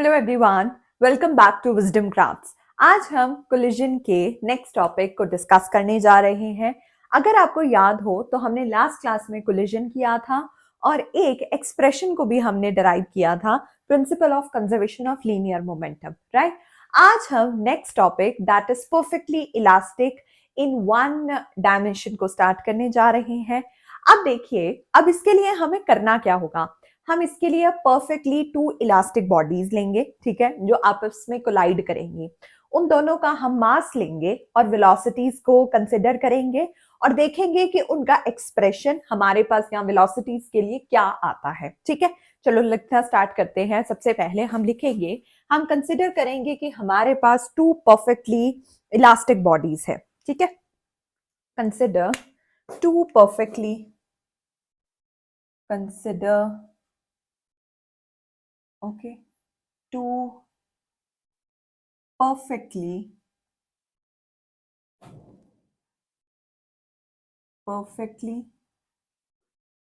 Hello everyone, welcome back to wisdom crafts. आज हम collision के नेक्स्ट टॉपिक को डिस्कस करने जा रहे हैं। अगर आपको याद हो तो हमने लास्ट क्लास में कोलिजन किया था और एक एक्सप्रेशन को भी हमने डिराइव किया था, principle of conservation of linear momentum, right. आज हम next topic that is perfectly elastic in one dimension को स्टार्ट करने जा रहे हैं। अब देखिए, अब इसके लिए हमें करना क्या होगा। हम इसके लिए परफेक्टली टू इलास्टिक बॉडीज लेंगे, ठीक है, जो आपस में कोलाइड करेंगी। उन दोनों का हम मास लेंगे और वेलोसिटीज को कंसिडर करेंगे और देखेंगे कि उनका एक्सप्रेशन हमारे पास यहाँ वेलोसिटीज के लिए क्या आता है। ठीक है, चलो लिखना स्टार्ट करते हैं। सबसे पहले हम लिखेंगे, हम कंसिडर करेंगे कि हमारे पास टू परफेक्टली इलास्टिक बॉडीज है। ठीक है, consider to perfectly consider okay two perfectly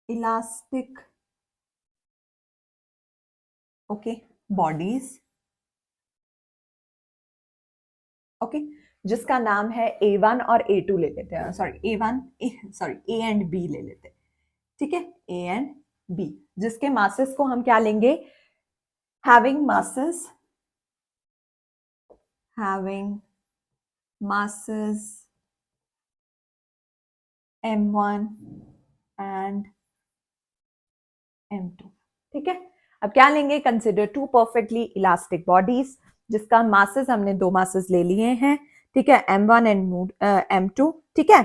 elastic okay bodies, okay जिसका नाम है A1 और A2 ले लेते हैं। सॉरी A एंड B ले लेते हैं। ठीक है, A एंड B, जिसके मासेस को हम क्या लेंगे, having masses M1 and M2। ठीक है, अब क्या लेंगे, consider to perfectly elastic bodies, जिसका मासेस हमने दो मासेस ले लिए हैं। ठीक है, M1 एंड M2। ठीक है,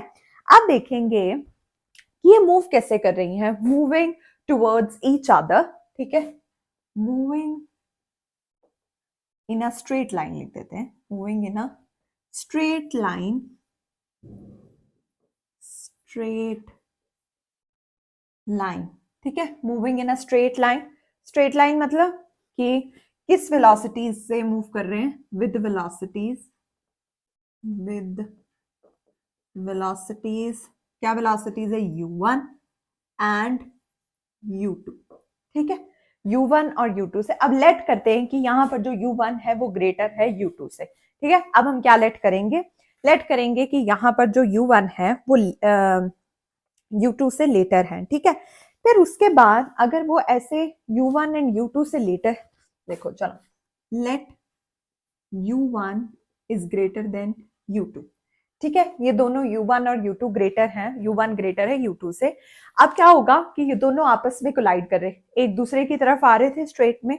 अब देखेंगे कि ये मूव कैसे कर रही हैं, मूविंग टुवर्ड्स ईच अदर। ठीक है, moving in a straight line लिख देते हैं, moving in a straight line. ठीक है, moving in a straight line मतलब कि किस वेलोसिटीज से मूव कर रहे हैं, विद वेलोसिटीज क्या वेलोसिटीज है, u1 एंड u2। ठीक है, u1 और u2 से अब लेट करते हैं कि यहां पर जो u1 है वो ग्रेटर है u2 से। ठीक है, अब हम क्या लेट करेंगे कि यहां पर जो u1 है वो u2 से लेटर है। ठीक है, फिर उसके बाद अगर वो ऐसे u1 एंड u2 से लेटर, देखो चलो, late u1 is greater then u2। ठीक है, ये दोनों u1 और u2 ग्रेटर हैं, u1 ग्रेटर है u2 से। अब क्या होगा कि ये दोनों आपस में कोलाइड कर रहे, एक दूसरे की तरफ आ रहे थे स्ट्रेट में,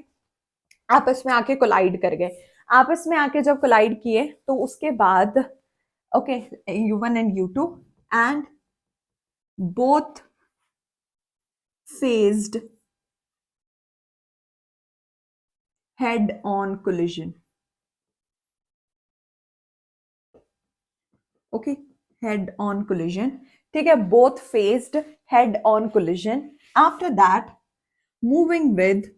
आपस में आके कोलाइड कर गए। आपस में आके जब कोलाइड किए तो उसके बाद okay u1 and u2 and both faced head on collision। Okay, head on collision. ठीक है, both faced head on collision. After that moving with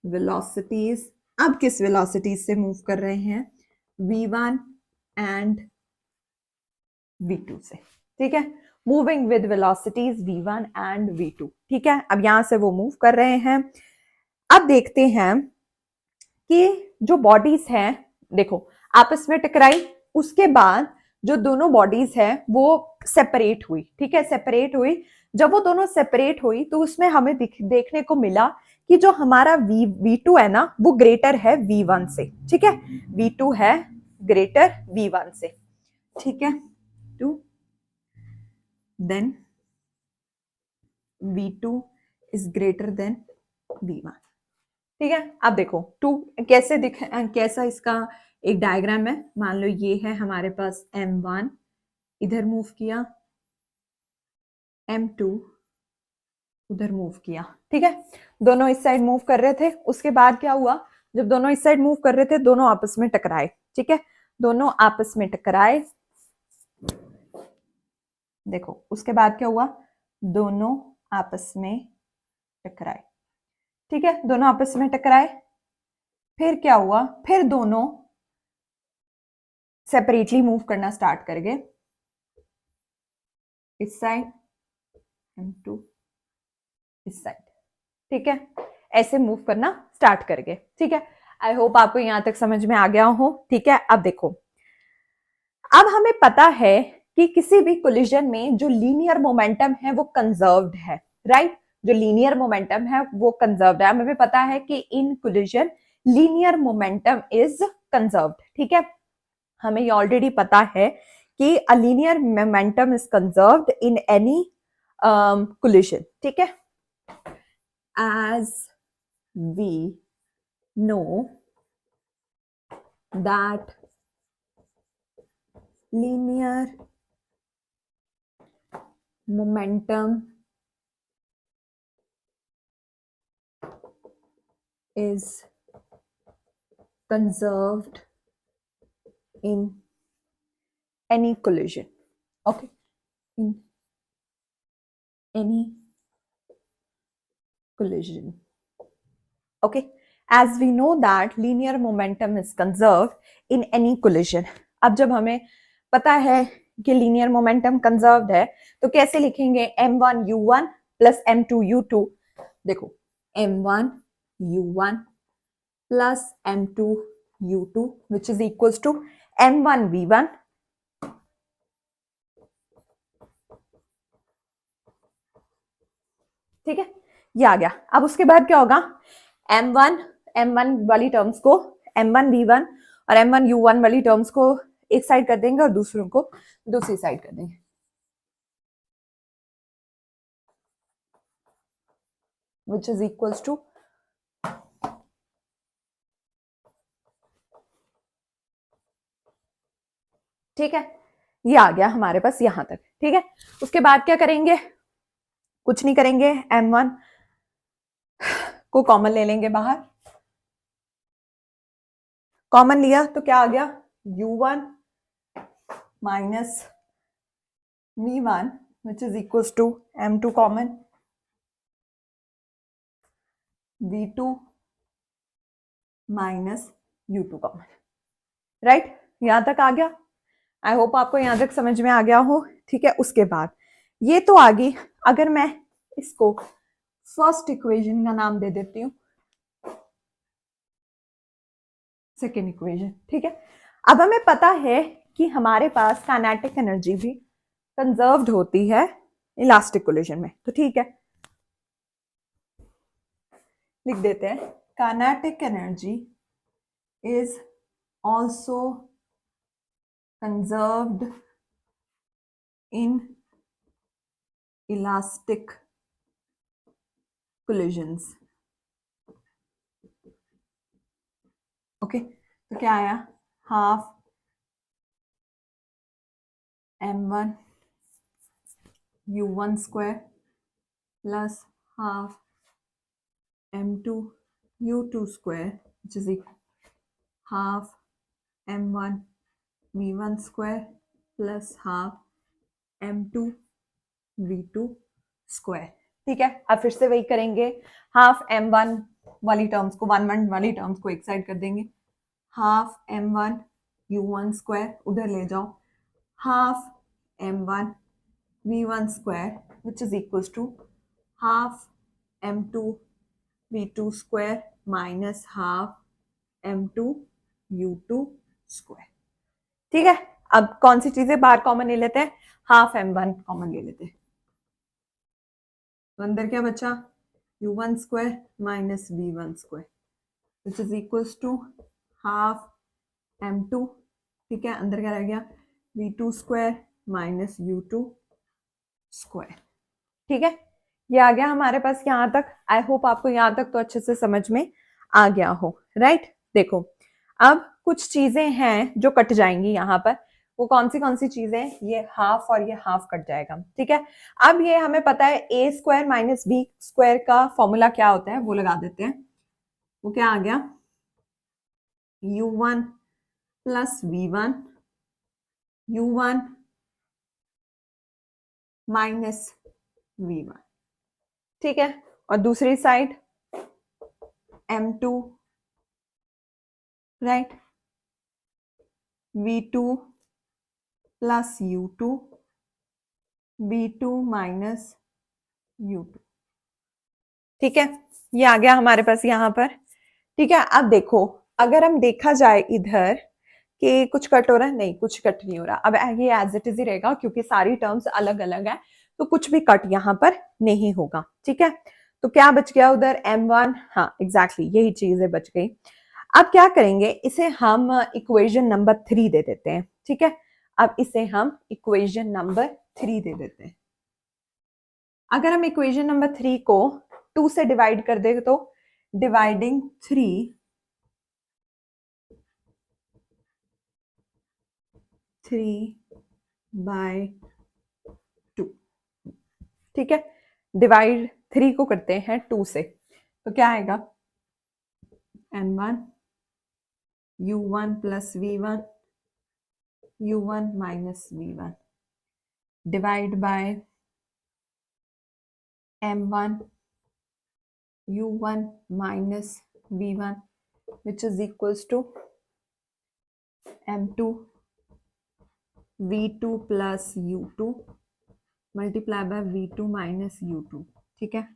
velocities अब किस वेलोसिटीज से मूव कर रहे हैं, v1 एंड v2 से। ठीक है, moving with velocities v1 and v2। ठीक है, अब यहां से वो मूव कर रहे हैं। अब देखते हैं कि जो बॉडीज हैं, देखो आपस में टकराई, उसके बाद जो दोनों बॉडीज है वो सेपरेट हुई। ठीक है, सेपरेट हुई, जब वो दोनों सेपरेट हुई तो उसमें हमें देखने को मिला कि जो हमारा v2 है ना वो ग्रेटर है v1 से। ठीक है, v2 है ग्रेटर v1 से। ठीक है, to then v2 is greater than v1। ठीक है, अब देखो टू कैसा इसका एक डायग्राम है। मान लो ये है हमारे पास M1, इधर मूव किया, M2 उधर मूव किया। ठीक है, दोनों इस साइड मूव कर रहे थे। उसके बाद क्या हुआ, जब दोनों इस साइड मूव कर रहे थे दोनों आपस में टकराए। ठीक है, दोनों आपस में टकराए। देखो उसके बाद क्या हुआ, दोनों आपस में टकराए। ठीक है, दोनों आपस में टकराए, फिर क्या हुआ, फिर दोनों सेपरेटली मूव करना स्टार्ट कर गए। इस साइड M2 इस साइड, ठीक है, ऐसे मूव करना स्टार्ट करके, ठीक है। आई होप आपको यहां तक समझ में आ गया हो, ठीक है। अब देखो, अब हमें पता है कि किसी भी कोलिजन में जो लीनियर मोमेंटम है वो कंजर्व्ड है, राइट। जो लीनियर मोमेंटम है वो कंजर्व्ड है। हमें पता है कि in collision linear momentum is conserved, ठीक है। हमें ये ऑलरेडी पता है कि a linear momentum is conserved in any collision, ठीक है। As we know that linear momentum is conserved in any collision, okay, in any collision, okay, as we know that linear momentum is conserved in any collision। अब जब हमें पता है कि linear momentum conserved है तो कैसे लिखेंगे, m1u1 प्लस m2u2। देखो, m1u1 plus m2u2 which is equals to m1v1 ठीक है, ये आ गया। अब उसके बाद क्या होगा, m1 वाली टर्म्स को, m1v1 और m1u1 वाली टर्म्स को एक साइड कर देंगे और दूसरों को दूसरी साइड कर देंगे, which is equals to ठीक है, ये आ गया हमारे पास यहां तक, ठीक है। उसके बाद क्या करेंगे, कुछ नहीं करेंगे, m1 को कॉमन ले लेंगे बाहर, कॉमन लिया तो क्या आ गया, u1 minus v1 which is equals to m2 common v2 minus u2 common, right. यहां तक आ गया। आई होप आपको यहां तक समझ में आ गया हो, ठीक है। उसके बाद ये तो आ गई, अगर मैं इसको फर्स्ट इक्वेशन का नाम दे देती हूँ, सेकेंड इक्वेशन, ठीक है। अब हमें पता है कि हमारे पास काइनेटिक एनर्जी भी कंजर्व्ड होती है इलास्टिक कोलिजन में, तो ठीक है, लिख देते हैं, kinetic energy is also conserved in elastic collisions, okay. तो क्या आया, half m1 u1 square plus half m2 u2 square which is equal half m1 v1 square plus half m2 v2 square, ठीक है। अब फिर से वही करेंगे, हाफ m1 वाली टर्म्स को, 1 वाली टर्म्स को एक साइड कर देंगे, हाफ m1 u1 स्क्वायर उधर ले जाओ, half m1 v1 square which is equals to half m2 v2 square minus half m2 u2 square, ठीक है। अब कौन सी चीजें बाहर कॉमन ले लेते हैं, हाफ m1 कॉमन ले लेते हैं, तो अंदर क्या बचा, u1 square minus v1 square which is equals to half m2, ठीक है। अंदर क्या रह गया, v2 square minus u2 square, ठीक है। ये आ गया हमारे पास यहां तक। आई होप आपको यहां तक तो अच्छे से समझ में आ गया हो, राइट। देखो, अब कुछ चीजें हैं जो कट जाएंगी यहाँ पर, वो कौन सी चीजें, ये हाफ और ये हाफ कट जाएगा, ठीक है। अब ये हमें पता है ए स्क्वायर माइनस बी स्क्वायर का फॉर्मूला क्या होता है, वो लगा देते हैं। वो क्या आ गया, u1 plus v1 u1 minus v1, ठीक है। और दूसरी side m2 right, v2 plus u2 v2 minus u2, ठीक है, ये आ गया हमारे पास यहाँ पर। ठीक है, अब देखो अगर हम देखा जाए इधर कि कुछ कट हो रहा है, नहीं कुछ कट नहीं हो रहा। अब ये एज इट इज ही रहेगा क्योंकि सारी टर्म्स अलग अलग है, तो कुछ भी कट यहाँ पर नहीं होगा। ठीक है, तो क्या बच गया उधर m1, हाँ एग्जैक्टली यही चीज है बच गई। अब क्या करेंगे, इसे हम इक्वेशन नंबर 3 दे देते हैं। ठीक है, अब इसे हम इक्वेशन नंबर 3 दे देते हैं। अगर हम इक्वेशन नंबर 3 को 2 से डिवाइड कर दे तो डिवाइडिंग 3 बाय 2। ठीक है, डिवाइड 3 को करते हैं 2 से, तो क्या आएगा n1 u1 plus v1 u1 minus v1 divide by m1 u1 minus v1 which is equals to m2 v2 plus u2 multiply by v2 minus u2। ठीक है,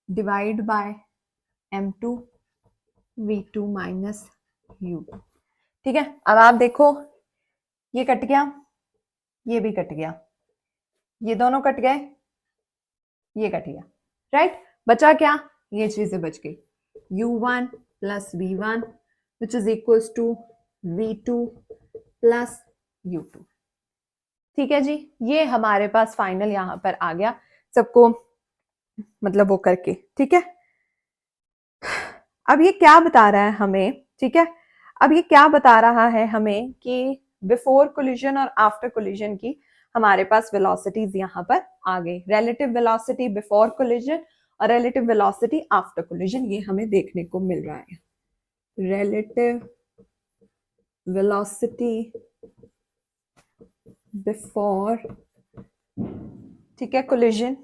divide by m2 v2 minus u2। ठीक है, अब आप देखो ये cut गया, ये भी कट गया, ये दोनों कट गए, ये कट गया, राइट। बचा क्या, ये चीजें बच गई, u1 plus v1 which is equals to v2 plus u2। ठीक है जी, ये हमारे पास फाइनल यहां पर आ गया सबको मतलब वो करके। ठीक है, अब ये क्या बता रहा है हमें, ठीक है, अब ये क्या बता रहा है हमें कि बिफोर कोलिजन और आफ्टर कोलिजन की हमारे पास वेलोसिटीज यहाँ पर आ गई। रिलेटिव वेलोसिटी बिफोर कोलिजन और रिलेटिव वेलोसिटी आफ्टर कोलिजन, ये हमें देखने को मिल रहा है। रिलेटिव वेलोसिटी बिफोर, ठीक है, collision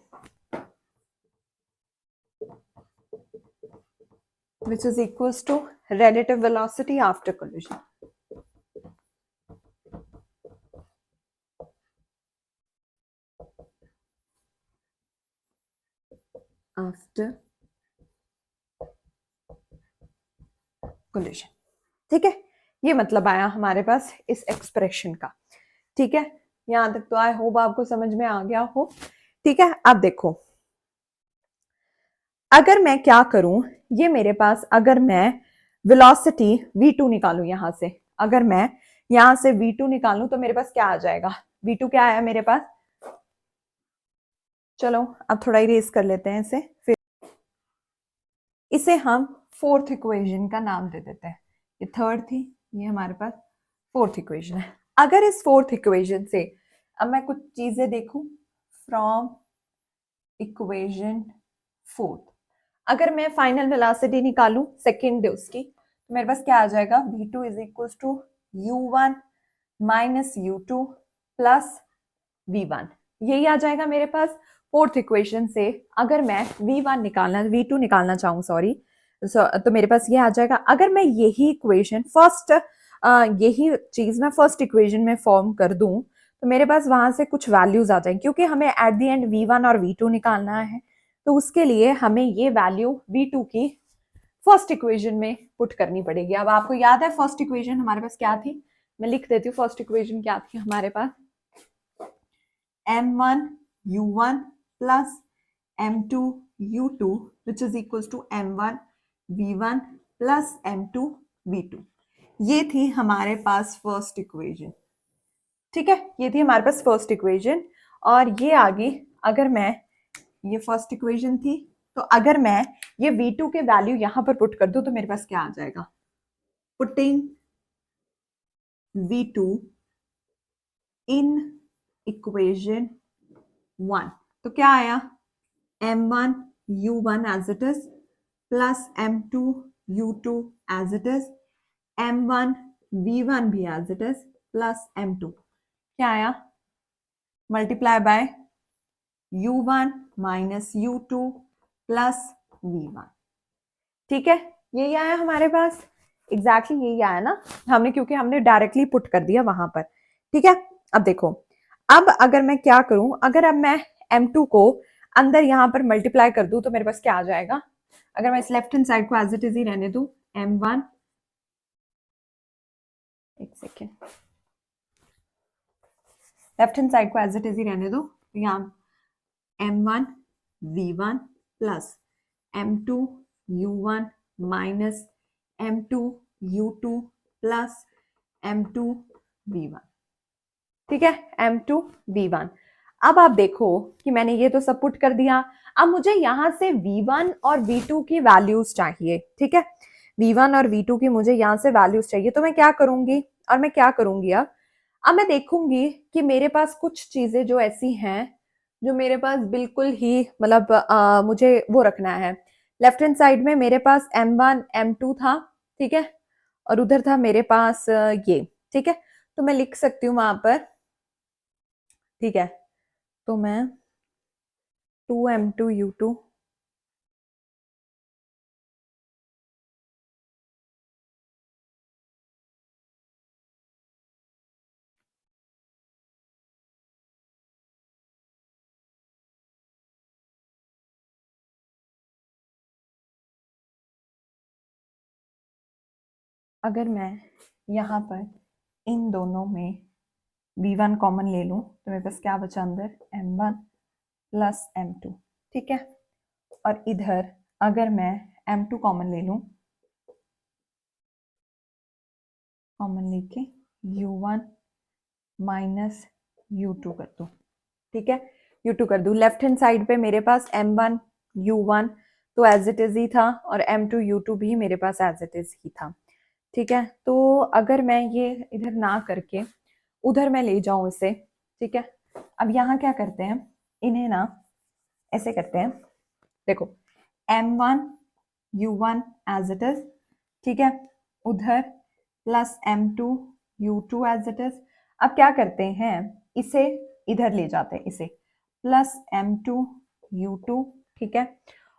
which is equals to relative velocity after collision। After collision. ठीक है, ये मतलब आया हमारे पास इस एक्सप्रेशन का। ठीक है, यहां तक तो आई होप आपको समझ में आ गया हो। ठीक है, अब देखो अगर मैं क्या करूं, ये मेरे पास अगर मैं वेलोसिटी v2 निकालूं यहां से, अगर मैं यहां से v2 निकालूं तो मेरे पास क्या आ जाएगा, v2 क्या आया मेरे पास, चलो अब थोड़ा इरेज कर लेते हैं इसे, फिर इसे हम फोर्थ इक्वेशन का नाम दे देते हैं। ये थर्ड थी, ये हमारे पास फोर्थ इक्वेशन है। अगर इस फोर्थ इक्वेशन से अब मैं कुछ चीजें देखूं फ्रॉम इक्वेशन फोर्थ, अगर मैं फाइनल वेलोसिटी निकालूं सेकेंड उसकी, तो मेरे पास क्या आ जाएगा, v2 is equal to u1 minus u2 plus v1, यही आ जाएगा मेरे पास फोर्थ इक्वेशन से। अगर मैं v2 निकालना चाहूँ सॉरी, तो मेरे पास ये आ जाएगा। अगर मैं यही इक्वेशन यही चीज मैं फर्स्ट इक्वेशन में फॉर्म कर दूं तो मेरे पास वहां से कुछ वैल्यूज आ जाएंगे, क्योंकि हमें एट द एंड v1 और v2 निकालना है, तो उसके लिए हमें ये वैल्यू v2 की फर्स्ट इक्वेशन में पुट करनी पड़ेगी। अब आपको याद है फर्स्ट इक्वेशन हमारे पास क्या थी, मैं लिख देती हूँ फर्स्ट इक्वेशन क्या थी हमारे पास, m1 u1 plus m2 u2 which is equals to m1 v1 plus m2 v2, ये थी हमारे पास फर्स्ट इक्वेशन। ठीक है, ये थी हमारे पास फर्स्ट इक्वेशन। और ये आगे अगर मैं, ये फर्स्ट इक्वेशन थी, तो अगर मैं ये v2 के वैल्यू यहां पर पुट कर दूं तो मेरे पास क्या आ जाएगा, पुटिंग v2 इन इक्वेशन 1, तो क्या आया, m1 u1 as it is plus m2 u2 as it is, m1 v1 भी as it is plus m2, क्या आया, multiply by u1 minus u2 plus v1। ठीक है, यही आया हमारे पास, एग्जैक्टली यही आया ना, हमने क्योंकि हमने डायरेक्टली पुट कर दिया वहां पर। ठीक है, अब देखो अब अगर मैं क्या करूं, अगर अब मैं m2 को अंदर यहां पर मल्टीप्लाई कर दूं तो मेरे पास क्या आ जाएगा, अगर मैं इस लेफ्ट हैंड साइड को एज इट इज ही रहने दूं, m1, एक सेकेंड, लेफ्ट हैंड साइड को एज इट इज ही रहने दो, तो यहाँ m1 v1 plus m2 u1 minus m2 u2 plus m2 v1, ठीक है, m2 v1। अब आप देखो कि मैंने ये तो सब पुट कर दिया। अब मुझे यहाँ से v1 और v2 की वैल्यूज चाहिए, ठीक है, v1 और v2 की मुझे यहाँ से वैल्यूज चाहिए। तो मैं क्या करूंगी, और मैं क्या करूंगी अब मैं देखूंगी कि मेरे पास कुछ चीजें जो ऐसी हैं जो मेरे पास बिल्कुल ही मतलब मुझे वो रखना है। लेफ्ट हैंड साइड में मेरे पास m1 m2 था, ठीक है, और उधर था मेरे पास ये, ठीक है, तो मैं लिख सकती हूँ वहां पर, ठीक है, तो मैं 2m2u2 अगर मैं यहाँ पर इन दोनों में v1 कॉमन ले लूं तो मेरे पास क्या बचा अंदर, m1 प्लस m2, ठीक है, और इधर अगर मैं m2 कॉमन ले लूं, कॉमन लेके u1 माइनस u2 कर दूं, ठीक है, u2 कर दूं। लेफ्ट हैंड साइड पे मेरे पास m1 u1 तो एज इट इज ही था, और m2 u2 भी मेरे पास एज इट इज ही था, ठीक है। तो अगर मैं ये इधर ना करके उधर मैं ले जाऊं इसे, ठीक है, अब यहाँ क्या करते हैं, इन्हें ना ऐसे करते हैं, देखो m1 u1 as it is, ठीक है, उधर plus m2 u2 as it is. अब क्या करते हैं, इसे इधर ले जाते हैं, इसे प्लस m2 u2, ठीक है,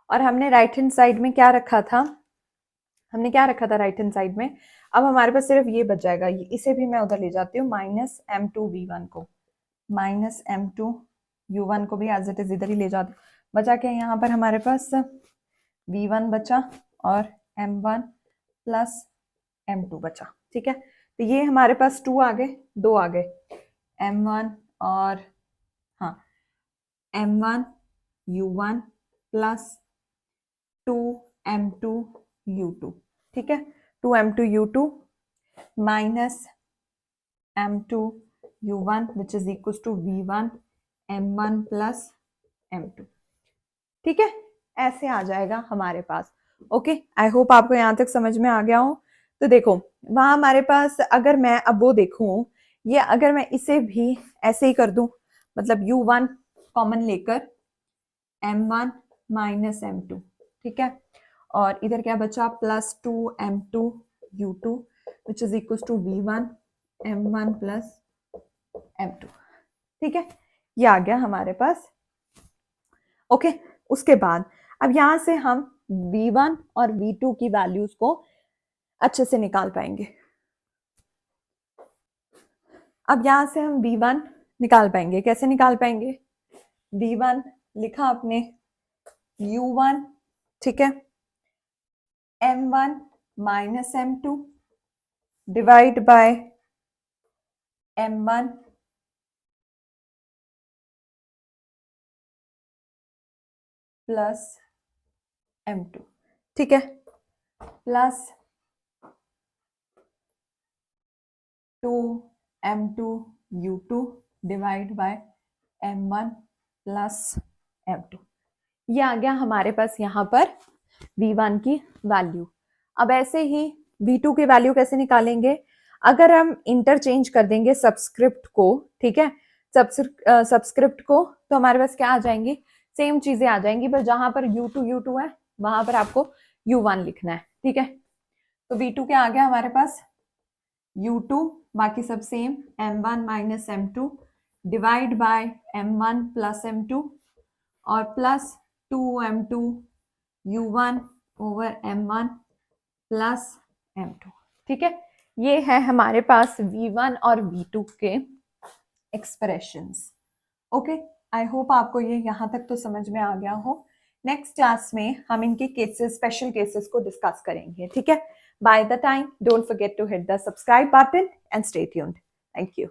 और हमने राइट हैंड साइड में क्या रखा था, हमने क्या रखा था राइट हैंड साइड में, अब हमारे पास सिर्फ ये बच जाएगा, इसे भी मैं उधर ले जाती हूँ, माइनस m2 v1 को, माइनस m2 u1 को भी एज इट इज इधर ही ले जाती हूँ। बचा क्या यहाँ पर हमारे पास, v1 बचा और m1 प्लस m2 बचा, ठीक है, तो ये हमारे पास 2 आ गए, 2 आ गए, m1 और हाँ m1 u1 plus 2m2 u2, ठीक है, 2m2 u2 minus m2 u1 which is equal to v1 m1 plus m2, ठीक है, ऐसे आ जाएगा हमारे पास। ओके, आई होप आपको यहाँ तक समझ में आ गया हो। तो देखो वहां हमारे पास, अगर मैं अब वो देखूं, ये अगर मैं इसे भी ऐसे ही कर दूं, मतलब u1 कॉमन लेकर m1 माइनस m2, ठीक है, और इधर क्या बचा, plus 2m2 u2 which is equal to v1 m1 plus m2, ठीक है, ये आ गया हमारे पास। ओके, उसके बाद अब यहां से हम v1 और v2 की वैल्यूज को अच्छे से निकाल पाएंगे। अब यहां से हम v1 निकाल पाएंगे, कैसे निकाल पाएंगे, v1 लिखा आपने u1, ठीक है, m1 minus m2 divide by m1 plus m2, ठीक है, plus 2m2 u2 divide by m1 plus m2। ये आ गया हमारे पास यहाँ पर v1 की वैल्यू। अब ऐसे ही v2 की वैल्यू कैसे निकालेंगे, अगर हम इंटरचेंज कर देंगे सब्सक्रिप्ट को, ठीक है, सब्सक्रिप्ट को, तो हमारे पास क्या आ जाएंगी, सेम चीजें आ जाएंगी, बस जहां पर u2 है वहां पर आपको u1 लिखना है, ठीक है। तो v2 क्या आ गया हमारे पास, u2 बाकी सब same, m1 minus m2 divide by m1 plus m2 और plus 2m2 u1 over m1 plus m2, ठीक है, ये है हमारे पास v1 और v2 के एक्सप्रेशंस। ओके, आई होप आपको ये यहाँ तक तो समझ में आ गया हो नेक्स्ट क्लास में हम इनके केसेस, स्पेशल केसेस को डिस्कस करेंगे, ठीक है? By the time, don't forget to hit the subscribe button and stay tuned. Thank you.